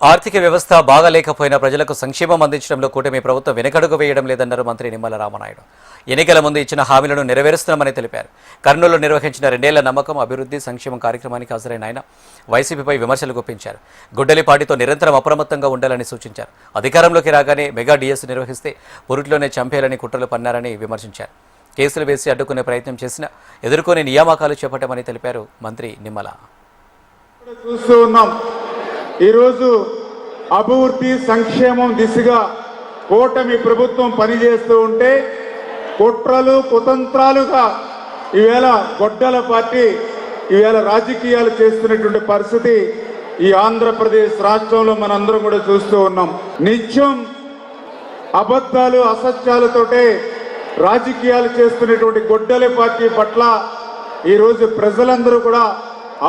ఆర్థిక వ్యవస్థ బాగాలేకపోయినా ప్రజలకు సంక్షేమం అందించడంలో కూటమి ప్రభుత్వం వెనకడుగు వేయడం లేదన్నారు మంత్రి నిమ్మల రామనాయుడు. ఎన్నికల ముందు ఇచ్చిన హామీలను నెరవేరుస్తున్నామని తెలిపారు. కర్నూలులో నిర్వహించిన 2 ఏళ్ల నమ్మకం అభివృద్ధి సంక్షేమం కార్యక్రమానికి హాజరైన ఆయన వైసీపీపై విమర్శలు గుప్పించారు. గుడ్డలిపాటితో నిరంతరం అప్రమత్తంగా ఉండాలని సూచించారు. అధికారంలోకి రాగానే మెగా డిఎస్ నిర్వహిస్తే పురుట్లోనే చంపేయాలని కుట్రలు పన్నారని విమర్శించారు. కేసులు వేసి అడ్డుకునే ప్రయత్నం చేసినా ఎదుర్కొనే నియామకాలు చేపట్టామని తెలిపారు మంత్రి నిమ్మల. ఈరోజు అభివృద్ధి సంక్షేమం దిశగా కూటమి ప్రభుత్వం పనిచేస్తూ ఉంటే కుట్రలు కుతంత్రాలుగా ఈవేళ గొడ్డల పార్టీ ఈవేళ రాజకీయాలు చేస్తున్నటువంటి పరిస్థితి ఈ ఆంధ్రప్రదేశ్ రాష్ట్రంలో మనందరం కూడా చూస్తూ ఉన్నాం. నిత్యం అబద్ధాలు అసత్యాలతోటే రాజకీయాలు చేస్తున్నటువంటి గొడ్డల పార్టీ పట్ల ఈరోజు ప్రజలందరూ కూడా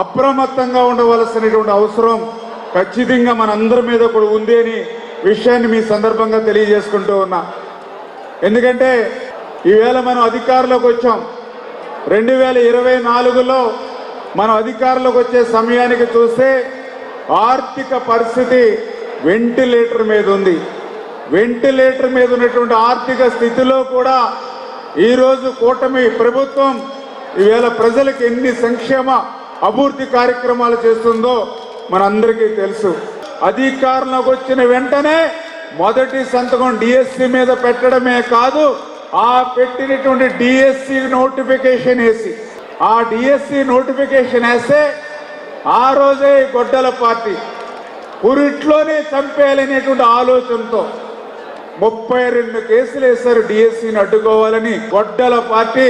అప్రమత్తంగా ఉండవలసినటువంటి అవసరం ఖచ్చితంగా మనందరి మీద కూడా ఉంది అని విషయాన్ని మీ సందర్భంగా తెలియజేసుకుంటూ ఉన్నా. ఎందుకంటే ఈవేళ మనం అధికారంలోకి వచ్చాం. 2024లో మనం అధికారంలోకి వచ్చే సమయానికి చూస్తే ఆర్థిక పరిస్థితి వెంటిలేటర్ మీద ఉంది. వెంటిలేటర్ మీద ఉన్నటువంటి ఆర్థిక స్థితిలో కూడా ఈరోజు కూటమి ప్రభుత్వం ఈవేళ ప్రజలకు ఎన్ని సంక్షేమ అభివృద్ధి కార్యక్రమాలు చేస్తుందో మనందరికీ తెలుసు. అధికారంలోకి వచ్చిన వెంటనే మొదటి సంతకం డిఎస్సి మీద పెట్టడమే కాదు, ఆ పెట్టినటువంటి డిఎస్సి నోటిఫికేషన్ వేసి ఆ డిఎస్సి నోటిఫికేషన్ వేస్తే ఆ రోజే గొడ్డల పార్టీ పురిట్లోనే చంపేయాలనేటువంటి ఆలోచనతో 32 కేసులు వేశారు డిఎస్సిని అడ్డుకోవాలని. గొడ్డల పార్టీ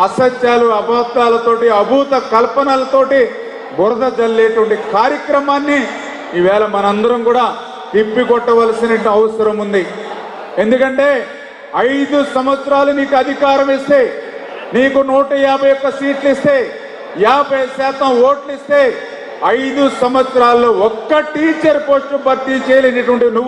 అసత్యాలు అబద్ధాలతోటి అభూత కల్పనలతోటి బురద జల్లేటువంటి కార్యక్రమాన్ని ఈవేళ మనందరం కూడా తిప్పికొట్టవలసిన అవసరం ఉంది. ఎందుకంటే 5 సంవత్సరాలు నీకు అధికారం ఇస్తే, నీకు 151 సీట్లు ఇస్తే, 50% ఓట్లు ఇస్తే 5 సంవత్సరాల్లో ఒక్క టీచర్ పోస్టు భర్తీ చేయలేనటువంటి నువ్వు